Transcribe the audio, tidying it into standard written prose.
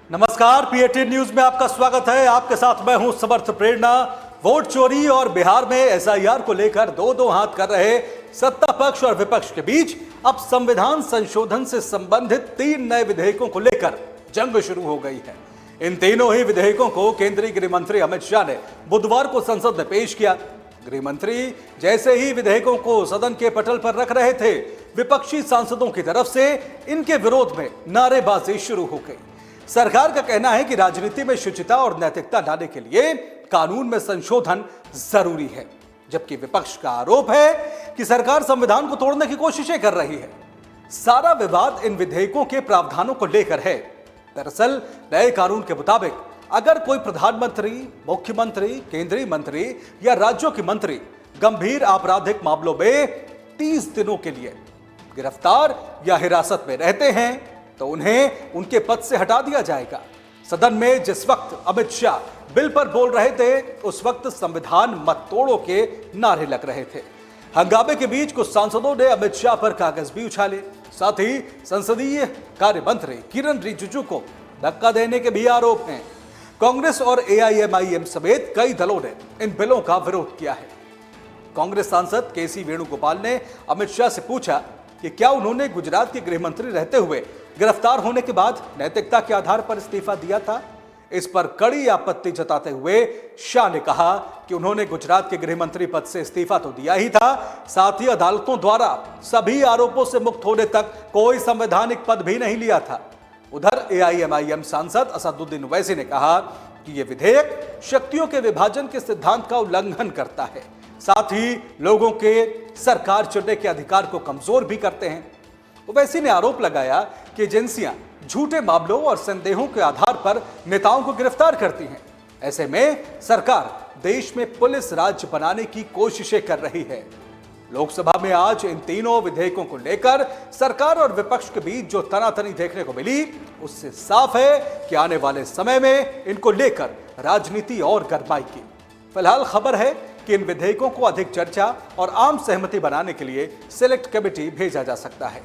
नमस्कार, PA18 news में आपका स्वागत है। आपके साथ मैं हूं समर्थ प्रेरणा। वोट चोरी और बिहार में SIR को लेकर दो हाथ कर रहे सत्ता पक्ष और विपक्ष के बीच अब संविधान संशोधन से संबंधित 3 नए विधेयकों को लेकर जंग शुरू हो गई है। इन तीनों ही विधेयकों को केंद्रीय गृह मंत्री अमित शाह ने बुधवार को संसद में पेश किया। गृह मंत्री जैसे ही विधेयकों को सदन के पटल पर रख रहे थे, विपक्षी सांसदों की तरफ से इनके विरोध में नारेबाजी शुरू हो गई। सरकार का कहना है कि राजनीति में शुचिता और नैतिकता लाने के लिए कानून में संशोधन जरूरी है, जबकि विपक्ष का आरोप है कि सरकार संविधान को तोड़ने की कोशिशें कर रही है। सारा विवाद इन विधेयकों के प्रावधानों को लेकर है। दरअसल नए कानून के मुताबिक अगर कोई प्रधानमंत्री, मुख्यमंत्री, केंद्रीय मंत्री या राज्यों के मंत्री गंभीर आपराधिक मामलों में 30 दिनों के लिए गिरफ्तार या हिरासत में रहते हैं तो उन्हें उनके पद से हटा दिया जाएगा। सदन में जिस वक्त अमित शाह बिल पर बोल रहे थे, उस वक्त संविधान मत तोड़ो के नारे लग रहे थे। हंगामे के बीच कुछ सांसदों ने अमित शाह पर कागज भी उछाले। साथ ही संसदीय कार्य मंत्री किरण रिजिजू को धक्का देने के भी आरोप हैं। कांग्रेस और AIMIM समेत कई दलों ने इन बिलों का विरोध किया है। कांग्रेस सांसद KC वेणुगोपाल ने अमित शाह से पूछा कि क्या उन्होंने गुजरात के गृह मंत्री रहते हुए गिरफ्तार होने के बाद नैतिकता के आधार पर इस्तीफा दिया था। इस पर कड़ी आपत्ति जताते हुए शाह ने कहा कि उन्होंने गुजरात के गृह मंत्री पद से इस्तीफा तो दिया ही था, साथ ही अदालतों द्वारा सभी आरोपों से मुक्त होने तक कोई संवैधानिक पद भी नहीं लिया था। उधर AIMIM सांसद असदुद्दीन ओवैसी ने कहा कि यह विधेयक शक्तियों के विभाजन के सिद्धांत का उल्लंघन करता है, साथ ही लोगों के सरकार चुनने के अधिकार को कमजोर भी करते हैं। ओवैसी ने आरोप लगाया कि एजेंसियां झूठे मामलों और संदेहों के आधार पर नेताओं को गिरफ्तार करती हैं। ऐसे में सरकार देश में पुलिस राज्य बनाने की कोशिशें कर रही है। लोकसभा में आज इन तीनों विधेयकों को लेकर सरकार और विपक्ष के बीच जो तनातनी देखने को मिली, उससे साफ है कि आने वाले समय में इनको लेकर राजनीति और गरमाएगी। फिलहाल खबर है कि इन विधेयकों को अधिक चर्चा और आम सहमति बनाने के लिए सिलेक्ट कमेटी भेजा जा सकता है।